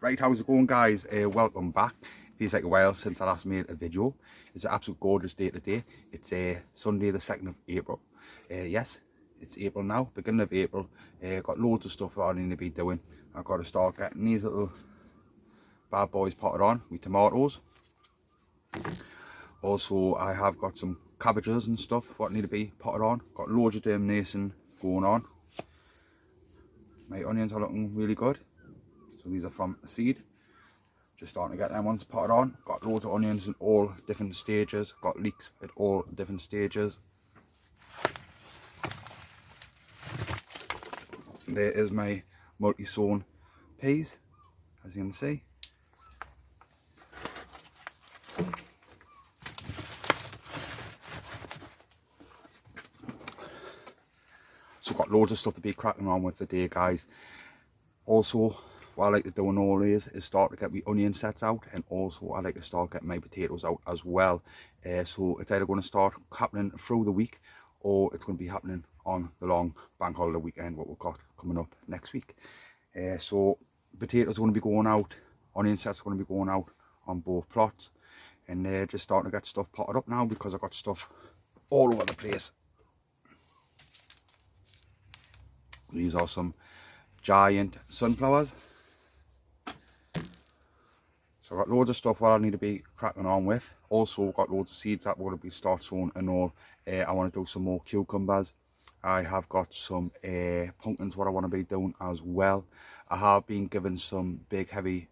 Right, how's it going, guys? Welcome back. Feels like a while since I last made a video. It's an absolute gorgeous day today. It's Sunday the 2nd of April. Yes, it's April now, beginning of April. Got loads of stuff that I need to be doing. I've got to start getting these little bad boys potted on with tomatoes. Also, I have got some cabbages and stuff what need to be potted on. Got loads of germination going on. My onions are looking really good. So these are from a seed. Just starting to get them ones potted on. Got loads of onions in all different stages. Got leeks at all different stages. There is my multi-sown peas, as you can see. So got loads of stuff to be cracking on with today, guys. Also, what I like to do in all is start to get my onion sets out, and also I like to start getting my potatoes out as well. So it's either going to start happening through the week, or it's going to be happening on the long bank holiday weekend what we've got coming up next week. So potatoes are going to be going out, onion sets are going to be going out on both plots, and just starting to get stuff potted up now because I've got stuff all over the place. These are some giant sunflowers. So I've got loads of stuff what I need to be cracking on with. Also got loads of seeds that we're going to be start sowing and all. I want to do some more cucumbers. I have got some pumpkins what I want to be doing as well. I have been given some big heavy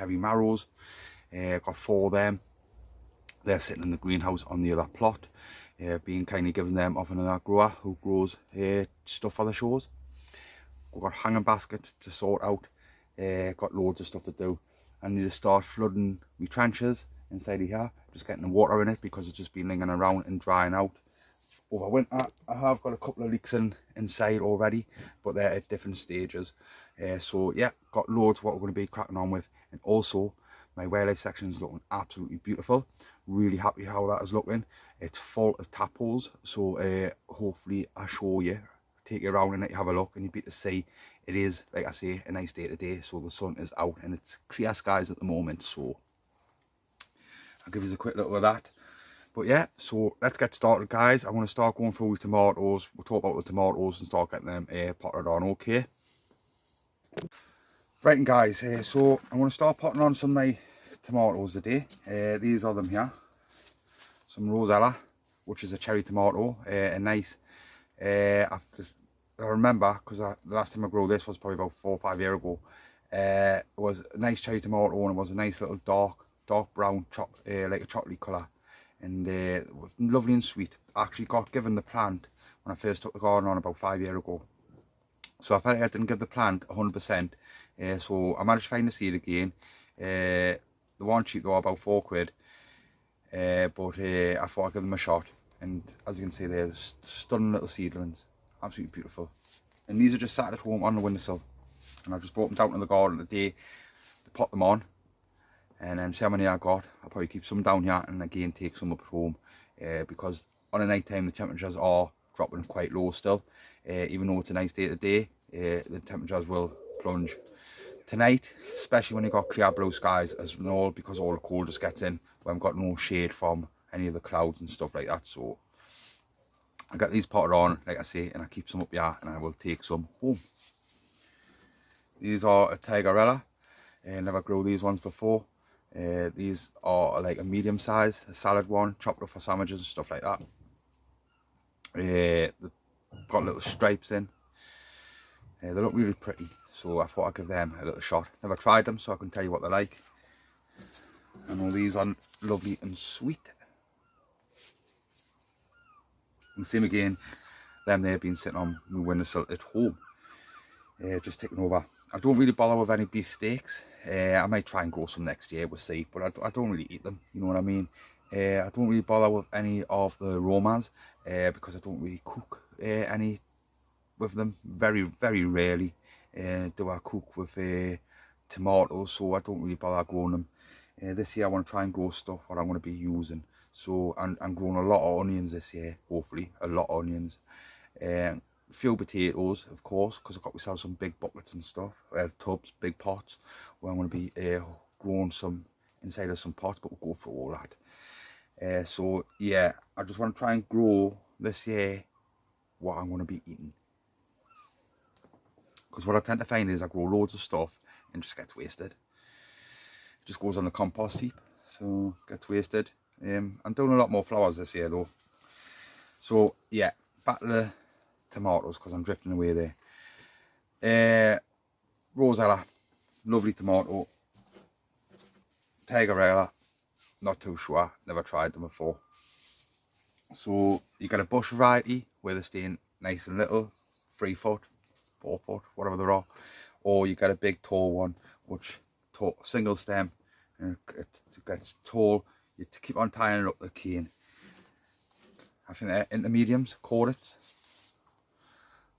marrows. Got 4 of them. They're sitting in the greenhouse on the other plot. Being kindly given them off another grower who grows stuff for the shows. We've got hanging baskets to sort out. Got loads of stuff to do. I need to start flooding my trenches inside of here, just getting the water in it because it's just been lingering around and drying out over winter. I have got a couple of leaks inside already, but they're at different stages. So yeah, got loads what we're going to be cracking on with. And also my wildlife section is looking absolutely beautiful. Really happy how that is looking. It's full of tadpoles, so hopefully I show you, take you around and let you have a look, and you'll be able to see it is, like I say, a nice day today. So the sun is out and it's clear skies at the moment, so I'll give you a quick look at that. But yeah, so let's get started, guys. I'm going to start going through the tomatoes. We'll talk about the tomatoes and start getting them potted on, okay? Right, and guys, so I'm going to start potting on some of my tomatoes today. These are them here. Some Rosella, which is a cherry tomato, a nice, I remember, because the last time I grew this was probably about 4 or 5 years ago. It was a nice cherry tomato, and it was a nice little dark brown, like a chocolate colour, and it was lovely and sweet. I actually got given the plant when I first took the garden on about 5 years ago. So I felt like I didn't give the plant 100%. So I managed to find the seed again. The one cheap though, about £4. But I thought I'd give them a shot. And as you can see, they're stunning little seedlings. Absolutely beautiful. And these are just sat at home on the windowsill. And I've just brought them down to the garden today to pot them on. And then see how many I got. I'll probably keep some down here and again take some up at home. Because on a night time the temperatures are dropping quite low still. Even though it's a nice day today, the temperatures will plunge tonight, especially when you got clear blue skies as well, because all the cold just gets in. We haven't got no shade from any of the clouds and stuff like that. So I got these potted on, like I say, and I keep some up here and I will take some home. These are a Tigerella. Never grew these ones before. These are like a medium size, a salad one, chopped up for sandwiches and stuff like that. They've got little stripes in. They look really pretty, so I thought I'd give them a little shot. Never tried them, so I can tell you what they're like. And all these are lovely and sweet. And same again, them there been sitting on my windowsill at home, just taking over. I don't really bother with any beef steaks. I might try and grow some next year, we'll see, but I don't really eat them, you know what I mean. I don't really bother with any of the romans because I don't really cook any with them. Very rarely do I cook with tomatoes, so I don't really bother growing them. This year I want to try and grow stuff what I'm going to be using. So I'm growing a lot of onions this year, hopefully a lot of onions. few potatoes, of course, because I've got myself some big buckets and stuff, tubs, big pots, where I'm going to be growing some inside of some pots, but we'll go through all that. So yeah, I just want to try and grow this year what I'm going to be eating, because what I tend to find is I grow loads of stuff and just gets wasted. It just goes on the compost heap, so gets wasted. I'm doing a lot more flowers this year though. So yeah, back to the tomatoes, because I'm drifting away there. Rosella, lovely tomato. Tigerella, not too sure, never tried them before. So you get a bush variety where they're staying nice and little, 3 foot, 4 foot, whatever they are, or you get a big tall one, which single stem, and it gets tall. You keep on tying it up the cane. I think they're intermediums, quartets.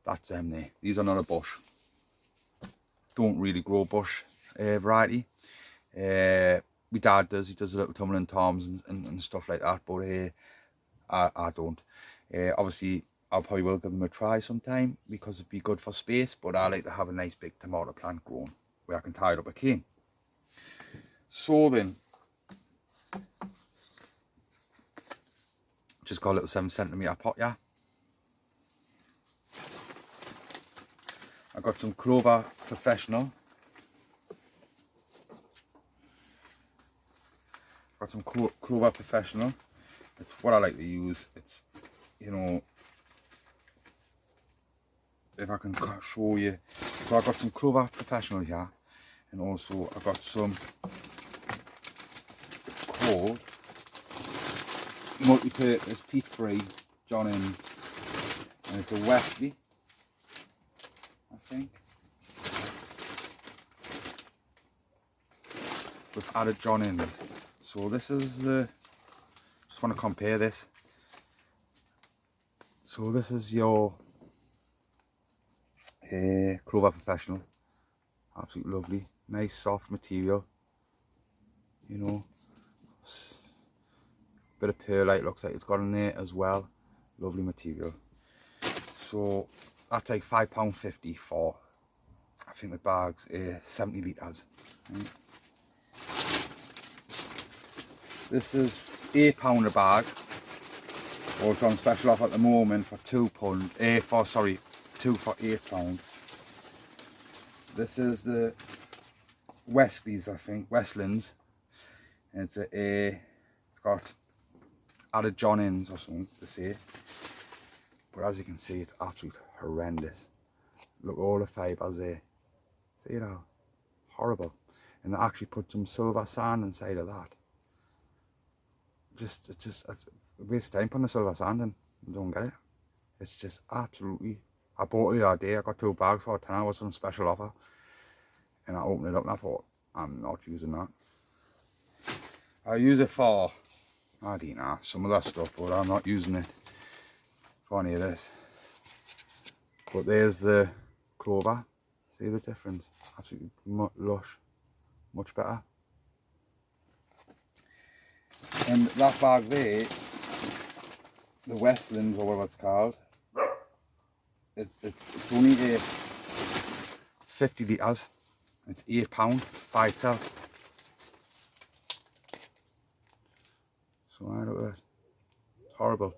That's them there. These are not a bush. Don't really grow bush variety. My dad does. He does a little tumbling toms and stuff like that, but I don't. Obviously, I probably will give them a try sometime, because it'd be good for space, but I like to have a nice big tomato plant growing where I can tie it up a cane. So then, just got a little 7cm pot, yeah. I got some Clover Professional. Got some Clover Professional. It's what I like to use. It's, you know, if I can show you. So I got some Clover Professional here, and also I got some called multi-purpose peat-free John Innes, and it's a Wesley, I think. We've added John Innes. So this is the, just want to compare this. So this is your Clover Professional. Absolutely lovely, nice soft material, you know, bit of perlite looks like it's got in there as well. Lovely material. So that's like £5.50 for, I think the bag's 70 litres. Right. This is £8 a bag, or it's on special offer at the moment for £2 for £8. This is the Westleys, I think, Westlands, and it's got added John Innes or something to say, but as you can see, it's absolutely horrendous. Look, all the fibres there, see that? Horrible. And they actually put some silver sand inside of that. It's a waste of time putting the silver sand in. I don't get it. It's just absolutely. I bought it the other day. I got 2 bags for £10. It was on special offer, and I opened it up and I thought, I'm not using that. I use it for, I don't know, some of that stuff, but I'm not using it for any of this. But there's the Clover. See the difference? Absolutely lush, much better. And that bag there, the Westlands or whatever it's called, it's only 50 litres. It's £8 by itself. So I look at that. It's horrible.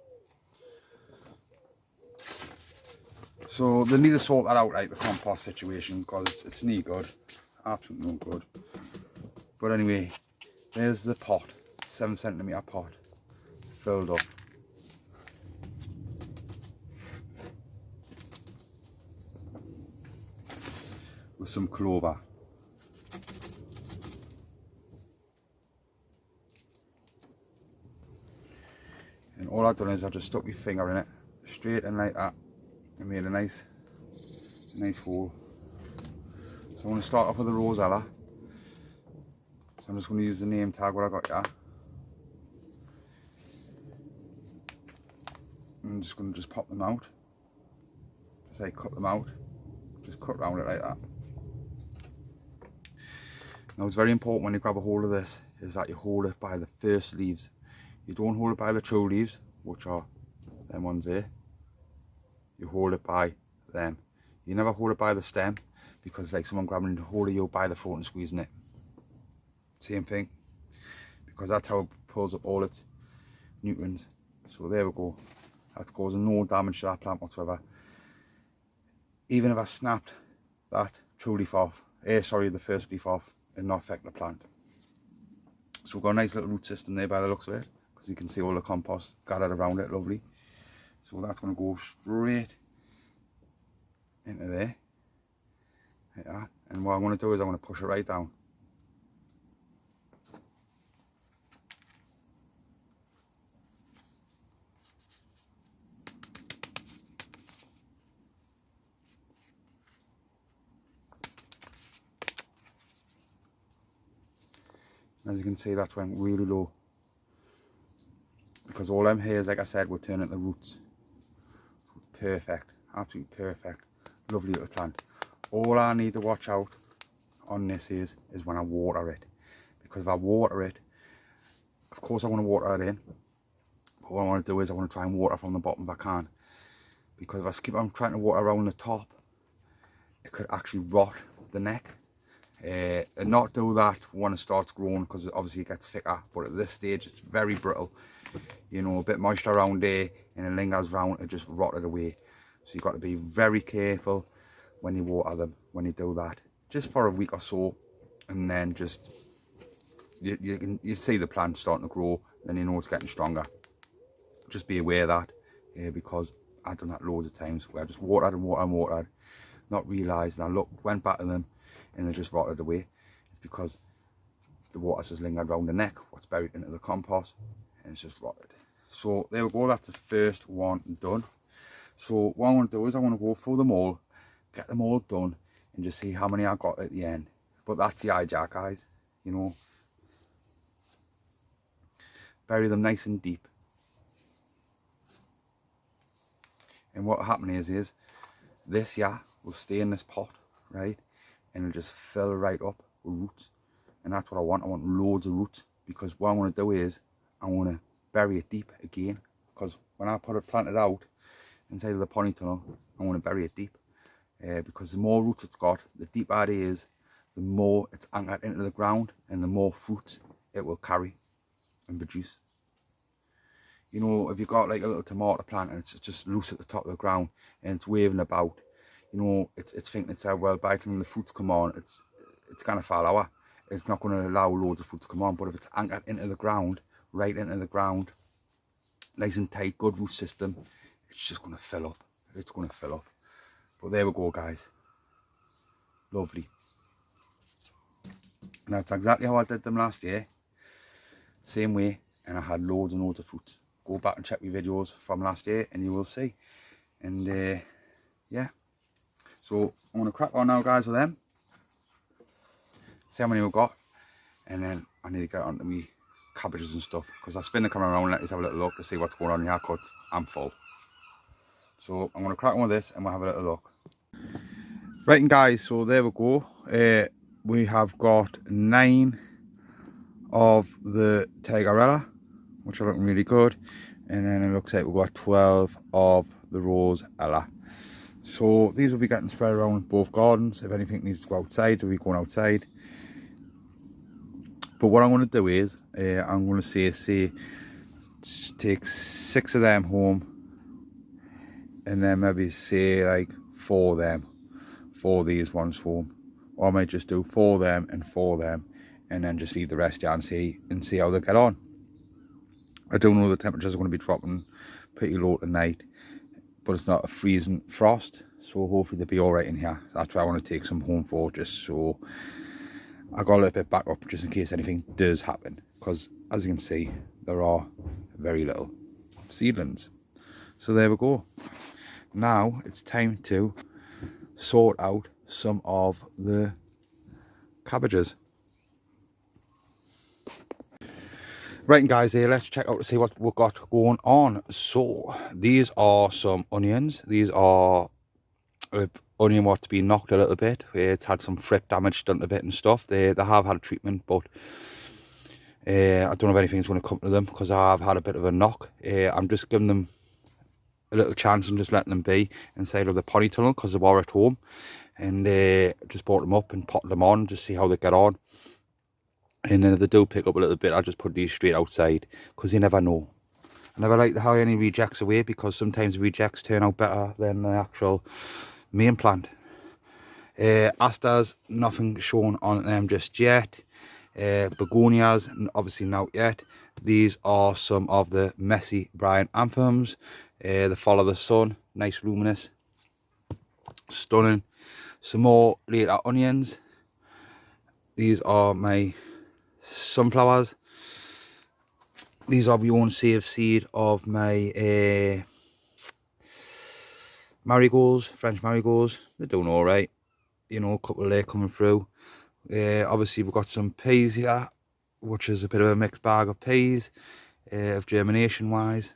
So they need to sort that out, like the compost situation, because it's no good. Absolutely no good. But anyway, there's the pot. 7cm pot filled up. With some clover. And all I've done is I just stuck my finger in it, straight in like that, and made a nice hole. So I'm going to start off with the Rosella. So I'm just going to use the name tag what I got here. I'm just going to pop them out. Just like cut them out. Just cut around it like that. Now it's very important when you grab a hold of this is that you hold it by the first leaves. You don't hold it by the true leaves, which are them ones there. You hold it by them. You never hold it by the stem, because like someone grabbing hold of you by the throat and squeezing it. Same thing, because that's how it pulls up all its nutrients. So there we go. That's causing no damage to that plant whatsoever. Even if I snapped that true leaf off, the first leaf off, and not affect the plant. So we've got a nice little root system there by the looks of it, because you can see all the compost gathered around it, lovely. So that's going to go straight into there, like that. And what I'm going to do is I'm going to push it right down. As you can see, that's went really low, because all them hairs, like I said, will turn into roots. Perfect, absolutely perfect, lovely little plant. All I need to watch out on this is when I water it, because if I water it, of course I want to water it in, but what I want to do is I want to try and water from the bottom if I can, because if I keep on trying to water around the top, it could actually rot the neck. And not do that when it starts growing, because obviously it gets thicker, but at this stage it's very brittle. You know, a bit moisture around there and it lingers round, it just rotted away. So you've got to be very careful when you water them, when you do that, just for a week or so, and then just you see the plant starting to grow, then you know it's getting stronger. Just be aware of that, because I've done that loads of times where I just watered and watered and watered, not realised, and I went back to them and they just rotted away. It's because the water's just lingered around the neck, what's buried into the compost, and it's just rotted. So there we go, that's the first one done. So what I want to do is I want to go through them all, get them all done, and just see how many I got at the end. But that's the idea, guys, you know. Bury them nice and deep. And what happening is this will stay in this pot, right? And it'll just fill right up with roots. And that's what I want. I want loads of roots, because what I want to do is I want to bury it deep again, because when I put it planted out inside of the pony tunnel, I want to bury it deep, because the more roots it's got, the deeper it is, the more it's anchored into the ground, and the more fruits it will carry and produce. You know, if you've got like a little tomato plant and it's just loose at the top of the ground and it's waving about, you know, it's thinking itself, well, by the time the fruits come on, it's going to fall out. It's not going to allow loads of fruit to come on. But if it's anchored into the ground, right into the ground, nice and tight, good root system, it's just going to fill up. It's going to fill up. But there we go, guys. Lovely. And that's exactly how I did them last year. Same way, and I had loads and loads of fruit. Go back and check my videos from last year and you will see. And yeah. So I'm going to crack on now, guys, with them. See how many we've got. And then I need to get on to me cabbages and stuff, because I spin the camera around and let you have a little look to see what's going on here, because I'm full. So I'm going to crack on with this and we'll have a little look. Right, and guys, so there we go. We have got 9 of the Tigerella, which are looking really good. And then it looks like we've got 12 of the Rosella. So these will be getting spread around both gardens. If anything needs to go outside, we'll be going outside. But what I'm going to do is, I'm going to say take 6 of them home, and then maybe say like 4 of them, 4 of these ones home. Or I might just do 4 of them and 4 of them, and then just leave the rest down and see how they get on. I don't know, the temperatures are going to be dropping pretty low tonight, but it's not a freezing frost, so hopefully they'll be all right in here. That's why I want to take some home for, just so I got a little bit back up, just in case anything does happen, because as you can see, there are very little seedlings. So there we go. Now it's time to sort out some of the cabbages. Right, and guys, here, let's check out to see what we've got going on. So these are some onions. These are onion what's been knocked a little bit. It's had some thrip damage done to it and stuff. They have had a treatment, but I don't know if anything's going to come to them, because I've had a bit of a knock. I'm just giving them a little chance and just letting them be inside of the pony tunnel because they were at home, and just brought them up and potted them on to see how they get on. And then if they do pick up a little bit, I'll just put these straight outside because you never know. I never like to hire any rejects away because sometimes the rejects turn out better than the actual main plant. Asters, nothing shown on them just yet. Begonias, obviously not yet. These are some of the messy Bryant anthems. The Follow the Sun, nice luminous, stunning. Some more later onions. These are my sunflowers. These are my own saved seed of my marigolds, French marigolds. They're doing all right, you know, a couple there coming through. Obviously we've got some peas here, which is a bit of a mixed bag of peas, of germination wise.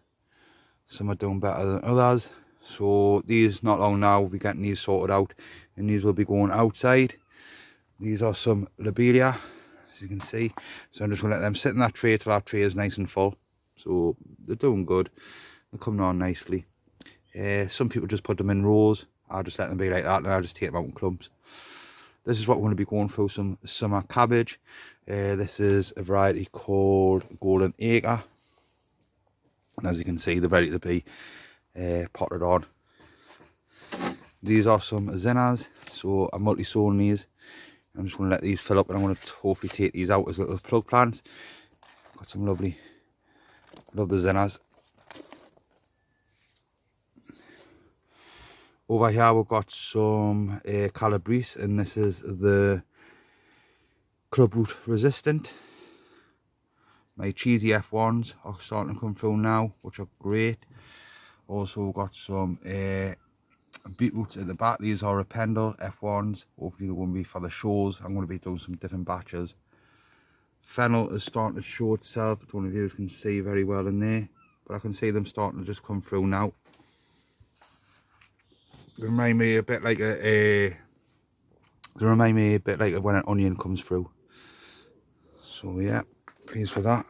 Some are doing better than others, so these not long now we'll be getting these sorted out, and these will be going outside. These are some lobelia, as you can see, so I'm just going to let them sit in that tray till that tray is nice and full. So they're doing good, they're coming on nicely. Some people just put them in rows. I'll just let them be like that, and I'll just take them out in clumps. This is what we're going to be going through, some summer cabbage. This is a variety called Golden Acre, and as you can see, they're ready to be potted on. These are some zinnias, so I'm multi-sowing these. I'm just going to let these fill up, and I'm going to hopefully take these out as little plug plants. Got some lovely, love the zinnias. Over here we've got some calabrese, and this is the clubroot resistant. My cheesy F1s are starting to come through now, which are great. Also we've got some beetroots at the back. These are Pendle F1s. Hopefully they're going to be for the shows. I'm going to be doing some different batches. Fennel is starting to show itself. I don't know if you can see very well in there, but I can see them starting to just come through now. They remind me a bit like when an onion comes through. So yeah, pleased for that.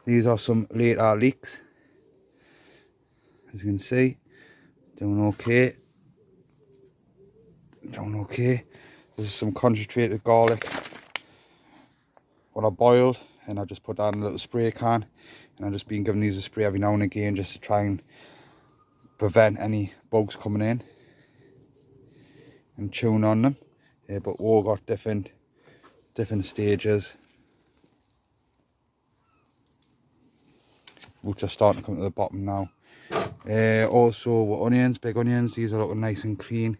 These are some later leeks. As you can see, doing okay. Doing okay. This is some concentrated garlic, what I boiled, and I just put that in a little spray can, and I've just been giving these a spray every now and again just to try and prevent any bugs coming in and chewing on them. But all got different stages. Roots are starting to come to the bottom now. Also with onions, big onions, these are looking nice and clean,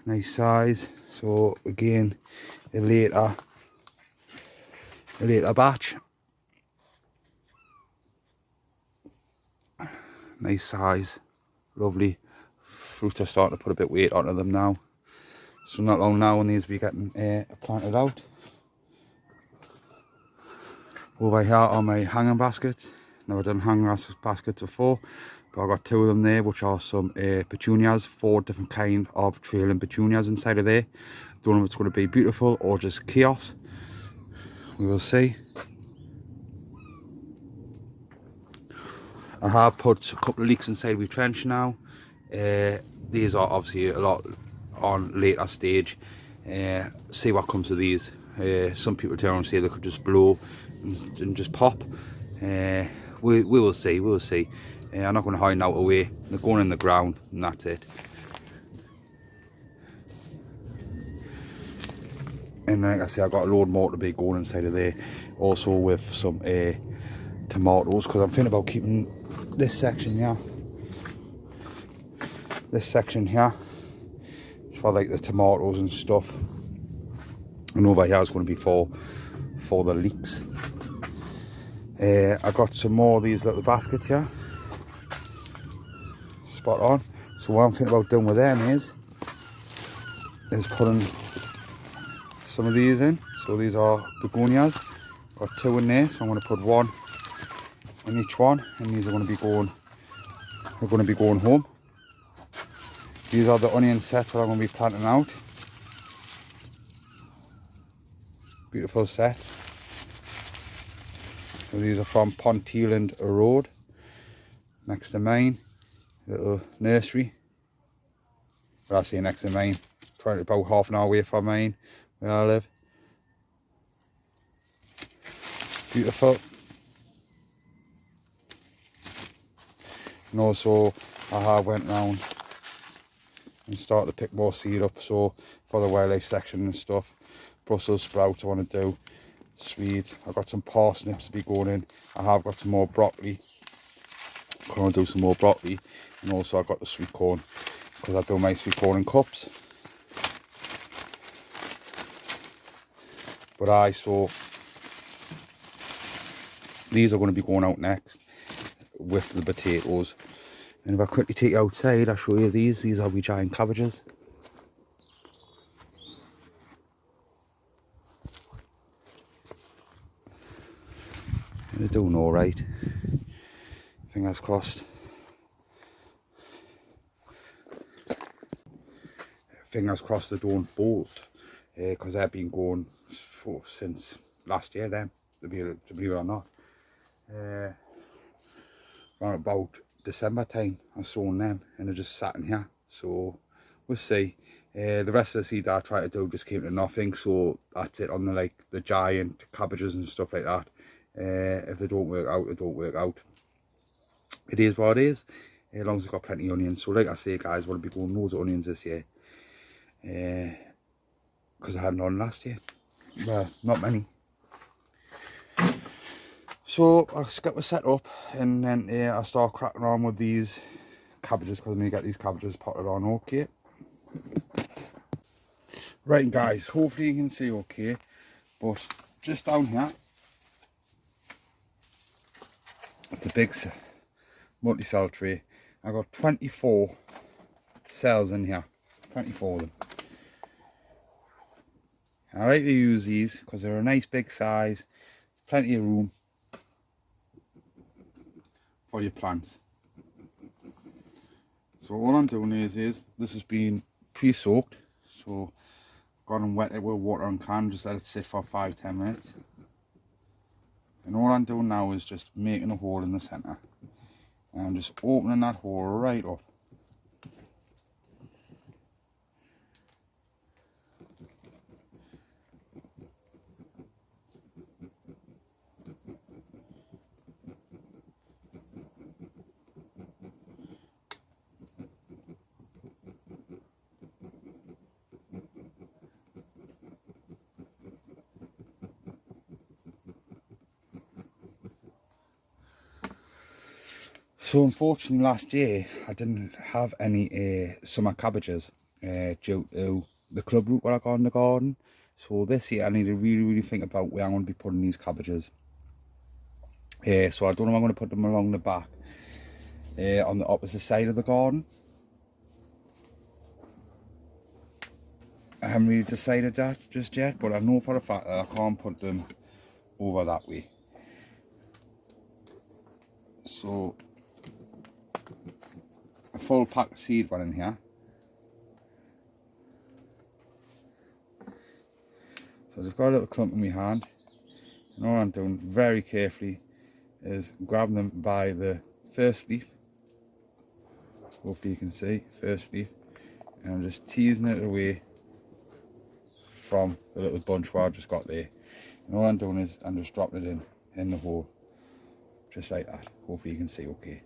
nice size. So again, a later batch, nice size, lovely. Fruits are starting to put a bit of weight onto them now, so not long now when these will be getting planted out. Over here are my hanging baskets. Never done hanging baskets before, but I've got two of them there, which are some petunias, 4 different kind of trailing petunias inside of there. Don't know if it's going to be beautiful or just chaos. We will see. I have put a couple of leeks inside my trench now. These are obviously a lot on later stage. See what comes of these. Some people turn and say they could just blow and just pop. We will see, we will see. I'm not going to hide out away. They're going in the ground, and that's it. And like I say, I've got a load more to be going inside of there. Also with some tomatoes, because I'm thinking about keeping this section here. This section here for like the tomatoes and stuff. And over here is going to be for the leeks. I got some more of these little baskets here. Spot on. So what I'm thinking about doing with them is putting some of these in. So these are begonias. Got 2 in there, so I'm going to put 1 in each one, and these are going to be going home. These are the onion sets that I'm going to be planting out. Beautiful set. So these are from Ponteland Road, next to mine, little nursery. Well, I say next to mine, about half an hour away from mine, where I live. Beautiful. And also I went round and started to pick more seed up, so for the wildlife section and stuff. Brussels sprouts I want to do, Swedes, I've got some parsnips to be going in, I have got some more broccoli, I'm going to do some more broccoli, and also I've got the sweet corn, because I do my sweet corn in cups. But so these are going to be going out next with the potatoes. And if I quickly take you outside, I'll show you these are wee giant cabbages. They're doing alright, fingers crossed. Fingers crossed they don't bolt, because they've been going since last year then, to believe it or not. Around about December time I sown them, and they're just sat in here, so we'll see. The rest of the seed I tried to do just came to nothing, so that's it on the giant cabbages and stuff like that. If they don't work out, they don't work out. It is what it is, as long as we've got plenty of onions. So like I say guys, we'll be going loads of onions this year, because I had none last year. Well, not many. So I'll get my set up, and then I'll start cracking on with these cabbages, because I'm going to get these cabbages potted on okay. Right guys, hopefully you can see okay, but just down here, it's a big multi-cell tray. I've got 24 cells in here, 24 of them. I like to use these because they're a nice big size, plenty of room for your plants. So all I'm doing is this has been pre-soaked, so gone and wet it with water and can, just let it sit for 5-10 minutes. And all I'm doing now is just making a hole in the centre, and I'm just opening that hole right up. So unfortunately last year I didn't have any summer cabbages due to the club root what I got in the garden. So this year I need to really think about where I'm going to be putting these cabbages. So I don't know if I'm going to put them along the back, on the opposite side of the garden. I haven't really decided that just yet, but I know for a fact that I can't put them over that way. So a full pack of seed went in here. So I just got a little clump in my hand, and all I'm doing very carefully is grabbing them by the first leaf. Hopefully you can see, first leaf, and I'm just teasing it away from the little bunch where I just got there. And all I'm doing is I'm just dropping it in the hole, just like that. Hopefully you can see okay.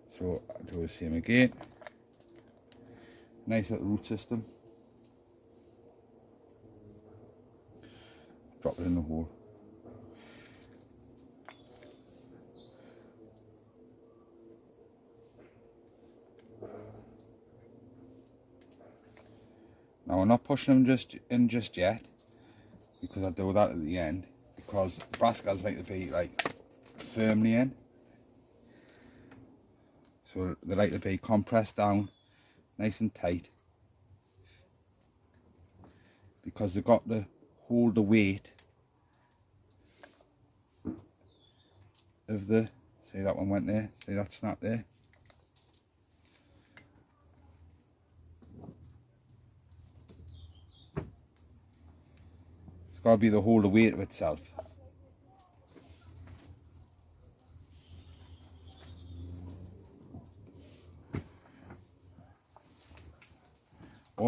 So I'll do the same again. Nice little root system. Drop it in the hole. Now I'm not pushing them just yet, because I do that at the end, because brassicas like to be firmly in. So they like to be compressed down nice and tight, because they've got to hold the weight of the, see that one went there, see that snap there. It's got to be the hold the weight of itself.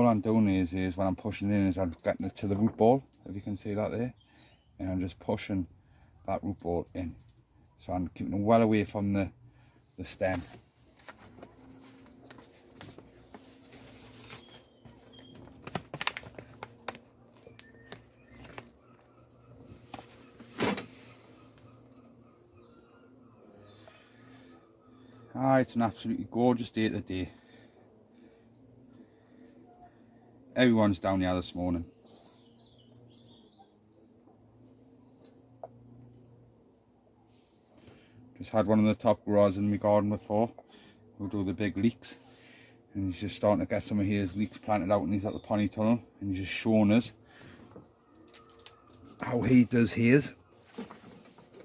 I'm doing is when I'm pushing in is I'm getting it to the root ball, if you can see that there, and I'm just pushing that root ball in, so I'm keeping it well away from the stem. It's an absolutely gorgeous day today. Everyone's down here this morning. Just had one of the top growers in my garden before who do the big leeks, and he's just starting to get some of his leeks planted out, and he's at the pony tunnel, and he's just showing us how he does his,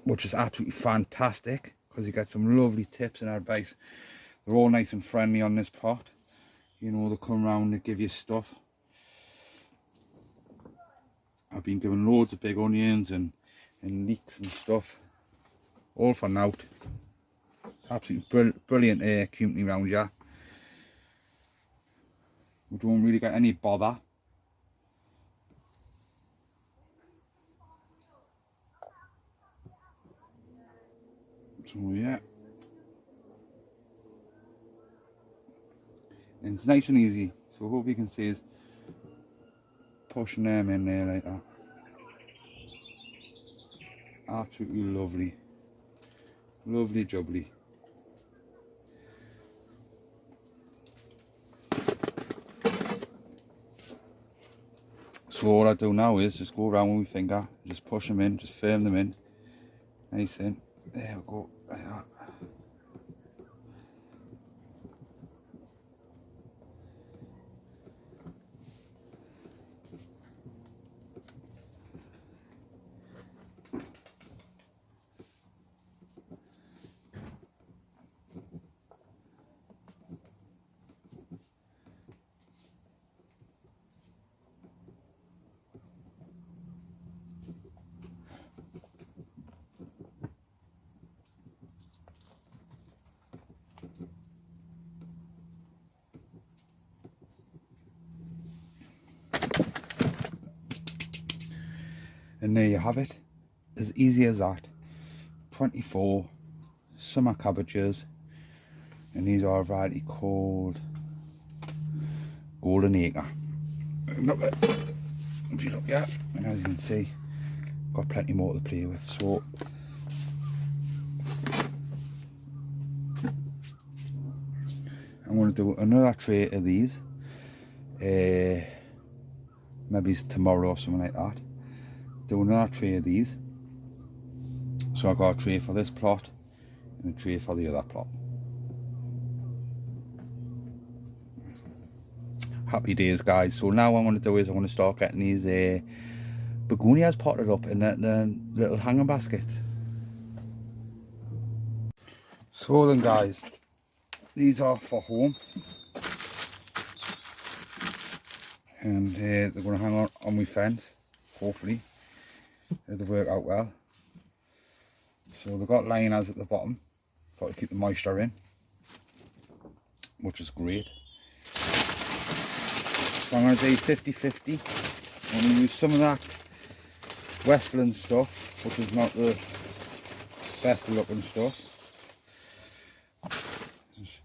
which is absolutely fantastic because he gets some lovely tips and advice. They're all nice and friendly on this pot, you know, they come round and give you stuff. I've been given loads of big onions and leeks and stuff, all for naught. It's absolutely brilliant company round here. We don't really get any bother. So yeah, and it's nice and easy, so hope you can see is pushing them in there like that. Absolutely lovely, lovely jubbly. So all I do now is just go around with my finger, just push them in, just firm them in, nice in. There we go, like that. And there you have it, as easy as that. 24 summer cabbages, and these are a variety called Golden Acre. If you look at, and as you can see, got plenty more to play with. So I'm going to do another tray of these, maybe it's tomorrow or something like that. Do another tray of these. So I've got a tray for this plot and a tray for the other plot. Happy days, guys. So now what I'm going to do is I'm going to start getting these begonias potted up in the little hanging basket. So then, guys, these are for home, and they're going to hang on my fence, hopefully, if they work out well. So they've got liners at the bottom for to keep the moisture in, which is great. So I'm going to do 50-50. I'm going to use some of that Westland stuff, which is not the best looking stuff. Just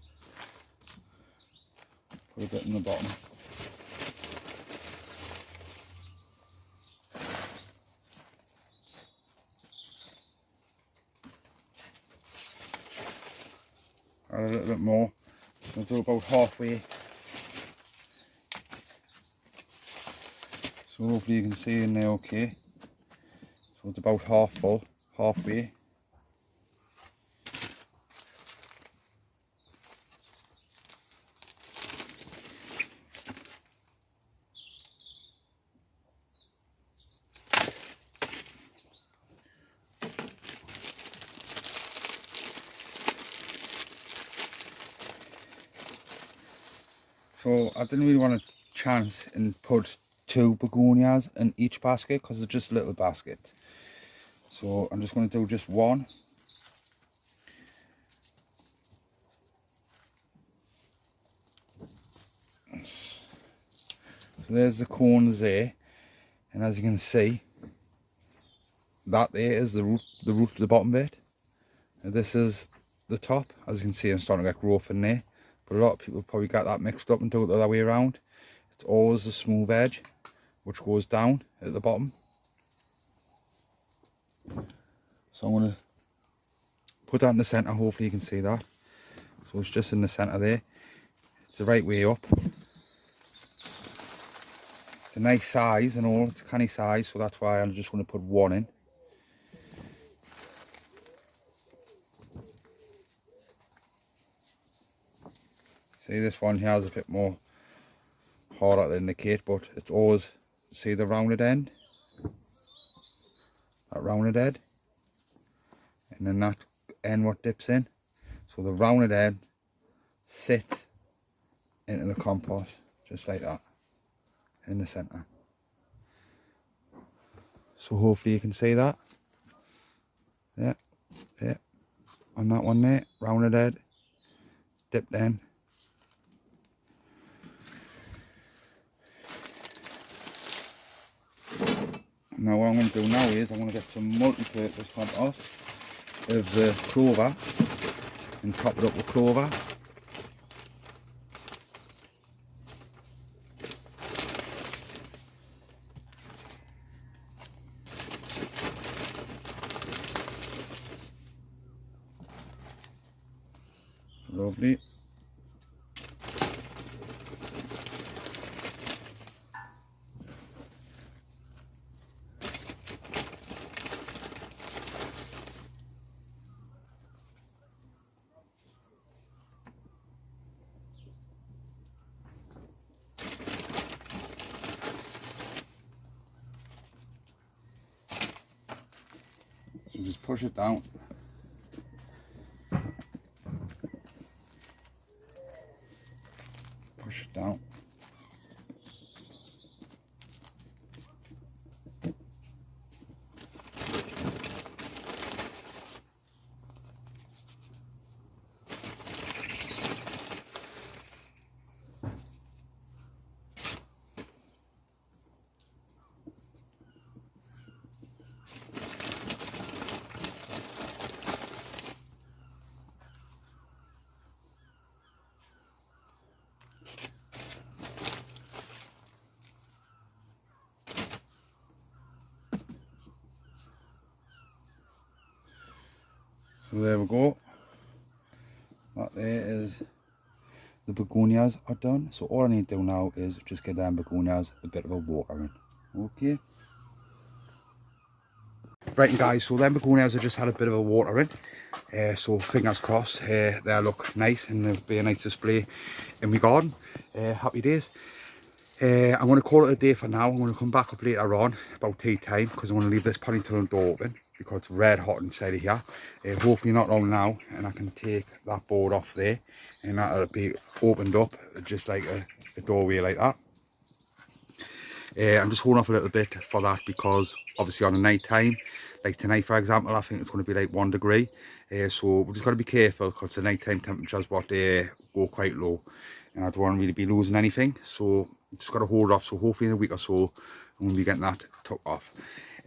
put a bit in the bottom. Add a little bit more. I'll do about halfway. So hopefully you can see in there okay. So it's about half full, halfway. So I didn't really want to chance and put 2 begonias in each basket because they're just little baskets. So I'm just going to do just one. So there's the cones there, and as you can see, that there is the root of the bottom bit, and this is the top. As you can see, I'm starting to get growth in there, but a lot of people probably get that mixed up and do it the other way around. It's always the smooth edge which goes down at the bottom. So I'm going to put that in the centre. Hopefully you can see that. So it's just in the centre there. It's the right way up. It's a nice size and all, it's a canny size, so that's why I'm just going to put one in. See, this one here is a bit more harder to indicate, but it's always, see the rounded end? That rounded end. And then that end what dips in. So the rounded end sits into the compost, just like that, in the centre. So hopefully you can see that. Yeah, yeah. On that one there, rounded head, dipped in. Now what I'm going to do now is I'm going to get some multi-purpose compost of the clover and top it up with clover. Lovely. So just push it down. Push it down. So there we go. That there is the begonias are done. So all I need to do now is just give them begonias a bit of a watering. Okay. Right, and guys, so them begonias have just had a bit of a watering. So fingers crossed, they look nice and they'll be a nice display in my garden. Happy days. I'm going to call it a day for now. I'm going to come back up later on about tea time because I'm going to leave this ponytail door open because it's red hot inside of here. Hopefully not long now, and I can take that board off there and that'll be opened up just like a doorway like that. I'm just holding off a little bit for that because obviously on the night time, like tonight for example, I think it's going to be like 1 degree. So we've just got to be careful because the nighttime temperatures what go quite low, and I don't want to really be losing anything. So just got to hold off. So hopefully in a week or so I'm going to be getting that took off.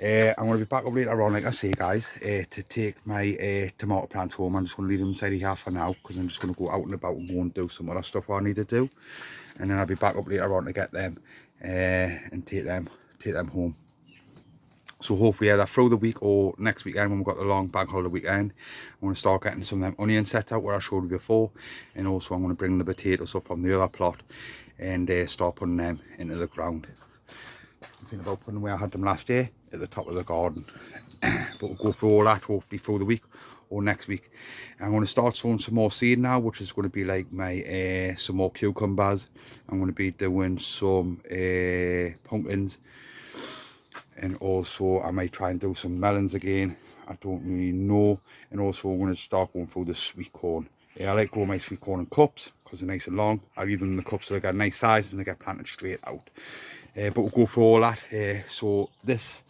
I'm going to be back up later on, like I say guys, to take my tomato plants home. I'm just going to leave them inside here for now because I'm just going to go out and about and go and do some other stuff what I need to do, and then I'll be back up later on to get them and take them home. So hopefully either through the week or next weekend when we've got the long bank holiday weekend, I'm going to start getting some of them onions set out where I showed you before, and also I'm going to bring the potatoes up from the other plot and start putting them into the ground. I'm thinking about putting them where I had them last year at the top of the garden. But we'll go through all that hopefully through the week or next week. I'm going to start sowing some more seed now, which is going to be like my some more cucumbers. I'm going to be doing some pumpkins, and also I might try and do some melons again. I don't really know. And also I'm going to start going through the sweet corn. I like growing my sweet corn in cups because they're nice and long. I leave them in the cups so they get a nice size and they get planted straight out. But we'll go through all that. So this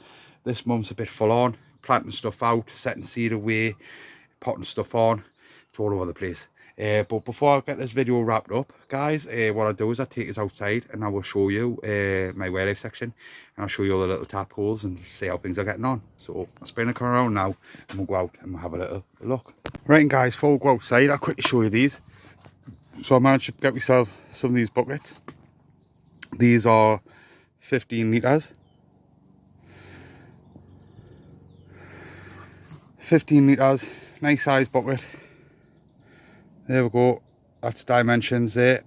month's a bit full on, planting stuff out, setting seed away, potting stuff on. It's all over the place. But before I get this video wrapped up, guys, what I do is I take us outside and I will show you my wildlife section, and I'll show you all the little tap holes and see how things are getting on. So I'll spin the car around now and we'll go out and we'll have a little look. Right, guys, before we go outside, I'll quickly show you these. So I managed to get myself some of these buckets. These are 15 litres. 15 litres, nice size bucket. There we go, that's dimensions there.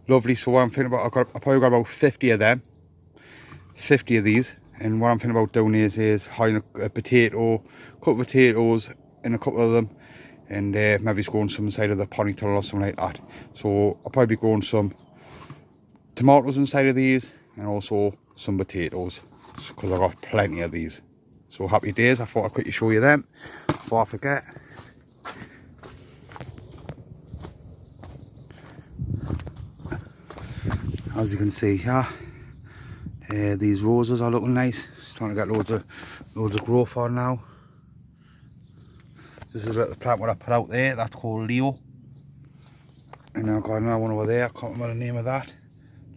Lovely. So what I'm thinking about, I probably got about 50 of them, 50 of these, and what I'm thinking about doing is hiding a potato, a couple of potatoes in a couple of them, and maybe just growing some inside of the pony tunnel or something like that. So I'll probably be growing some tomatoes inside of these and also some potatoes, because I've got plenty of these. So happy days. I thought I'd quickly show you them before I forget. As you can see here, these roses are looking nice. Starting to get loads of growth on now. This is a little plant what I put out there, that's called Leo. And I've got another one over there, I can't remember the name of that.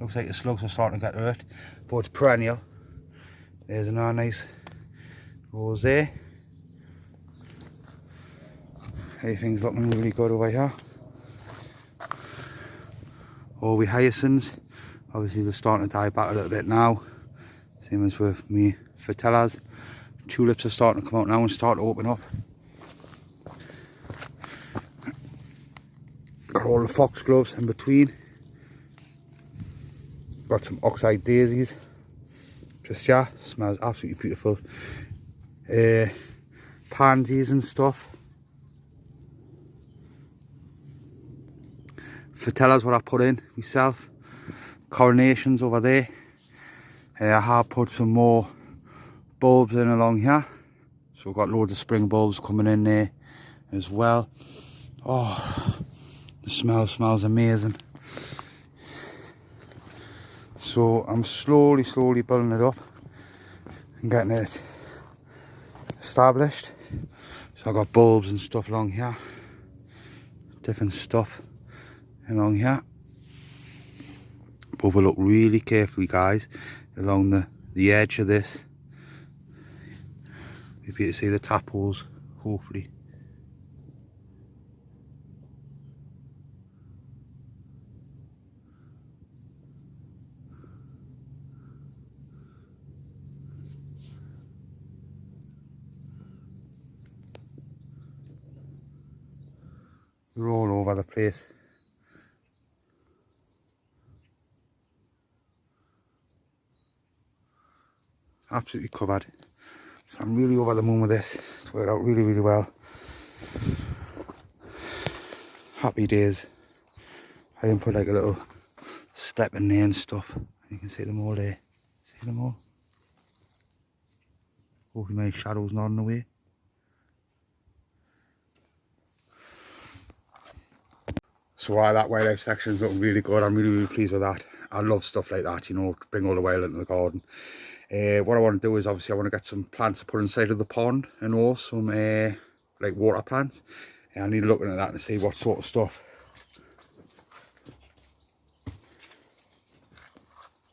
Looks like the slugs are starting to get hurt, but it's perennial. There's another nice rose there. Everything's looking really good over here. All we hyacinths, obviously they're starting to die back a little bit now. Same as with me fratellas. Tulips are starting to come out now and start to open up. Got all the foxgloves in between. Got some oxide daisies. Just yeah, smells absolutely beautiful. Pansies and stuff. Fratellas what I put in myself. Coronations over there. I have put some more bulbs in along here. So we've got loads of spring bulbs coming in there as well. Oh, the smell smells amazing. So I'm slowly building it up and getting it established. So I've got bulbs and stuff along here, different stuff along here. But we'll look really carefully, guys, along the edge of this. If you can see the tap holes, hopefully. They're all over the place. Absolutely covered. So I'm really over the moon with this. It's worked out really well. Happy days. I even put like a little step in there and stuff. You can see them all there. See them all? Hopefully my shadow's not in the way. So that wildlife section's looking really good. I'm really pleased with that. I love stuff like that, you know, bring all the wild into the garden. What I want to do is obviously I want to get some plants to put inside of the pond, and also some like water plants. And I need to look into that and see what sort of stuff.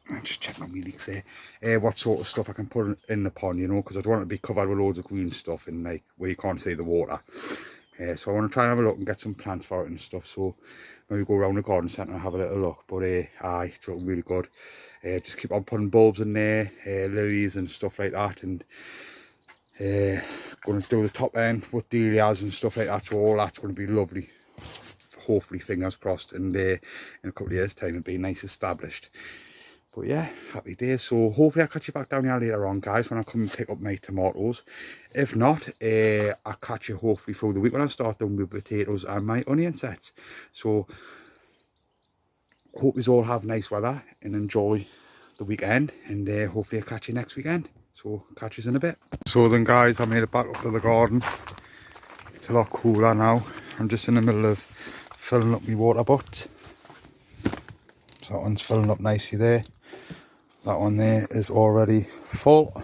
I'm just checking on my leaks there. What sort of stuff I can put in the pond, you know, because I don't want it to be covered with loads of green stuff and like where you can't see the water. So I want to try and have a look and get some plants for it and stuff. So maybe go around the garden centre and have a little look. But it's looking really good. Just keep on putting bulbs in there, lilies and stuff like that, and going to do the top end with dahlias and stuff like that. So all that's going to be lovely. Hopefully, fingers crossed, and in a couple of years' time it'll be nice established. But yeah, happy days. So hopefully I'll catch you back down here later on, guys, when I come and pick up my tomatoes. If not, I'll catch you hopefully through the week when I start doing my potatoes and my onion sets. So hope you all have nice weather and enjoy the weekend, and hopefully I'll catch you next weekend. So catch you in a bit. So then, guys, I made it back up to the garden. It's a lot cooler now. I'm just in the middle of filling up my water butt. So that one's filling up nicely there. That one there is already full.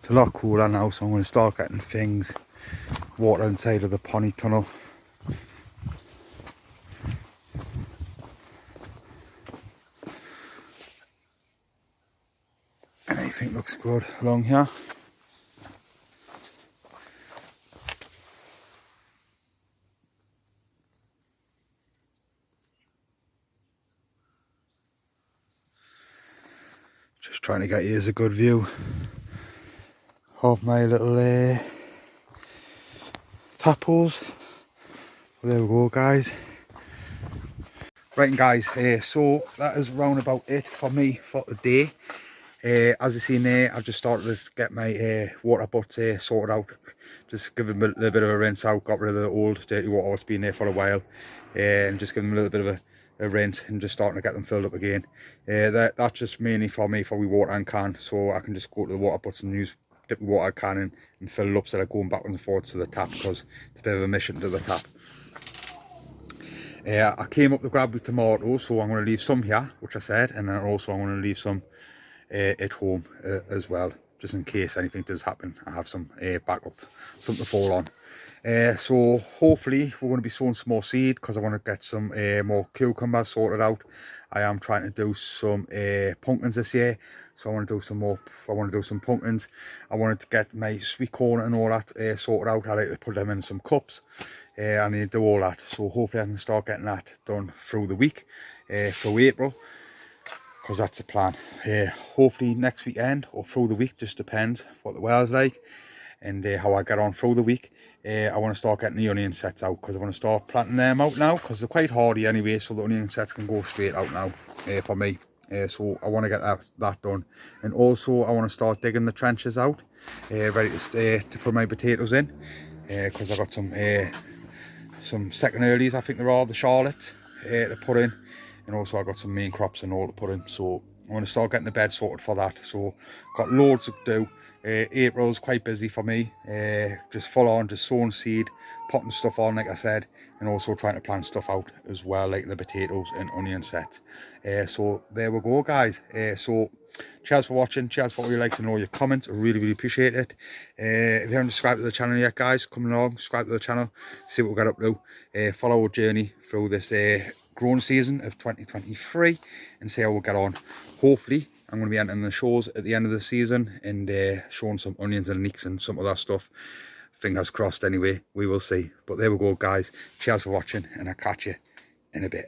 It's a lot cooler now, so I'm going to start getting things water inside of the pony tunnel. And everything looks good along here. Just trying to get you a good view of my little tap holes. Well, there we go, guys. Right, and guys, so that is round about it for me for today. As you seen there, I've just started to get my water butts sorted out. Just give them a little bit of a rinse out, got rid of the old dirty water that's been there for a while, and just give them a little bit of a rinse and just starting to get them filled up again. That's just mainly for me for my watering can, so I can just go to the water butts and use dip the water can and fill it up instead of going backwards and forwards to the tap, because it's a bit of a mission to the tap. I came up to grab the tomatoes, so I'm going to leave some here, which I said, and then also I'm going to leave some at home as well, just in case anything does happen. I have some backup, something to fall on. So hopefully we're going to be sowing some more seed, because I want to get some more cucumbers sorted out. I am trying to do some pumpkins this year, so I want to do some more. I want to do some pumpkins. I wanted to get my sweet corn and all that sorted out. I like to put them in some cups. I need to do all that, so hopefully I can start getting that done through the week, through April, because that's the plan. Hopefully next weekend or through the week, just depends what the weather's like and how I get on through the week. I want to start getting the onion sets out, because I want to start planting them out now, because they're quite hardy anyway, so the onion sets can go straight out now for me. So I want to get that done, and also I want to start digging the trenches out, ready to put my potatoes in, because I got some second earlies, I think there are, the Charlotte to put in, and also I got some main crops and all to put in. So I want to start getting the bed sorted for that. So got loads to do. April's quite busy for me, just full on, just sowing seed, potting stuff on like I said, and also trying to plant stuff out as well, like the potatoes and onion sets. So there we go, guys. So cheers for watching, cheers for all your likes and all your comments. I really appreciate it. If you haven't subscribed to the channel yet, guys, come along, subscribe to the channel, see what we got up to, follow our journey through this growing season of 2023 and see how we'll get on. Hopefully I'm going to be entering the shows at the end of the season and showing some onions and leeks and some of that stuff. Fingers crossed anyway, we will see. But there we go, guys. Cheers for watching, and I'll catch you in a bit.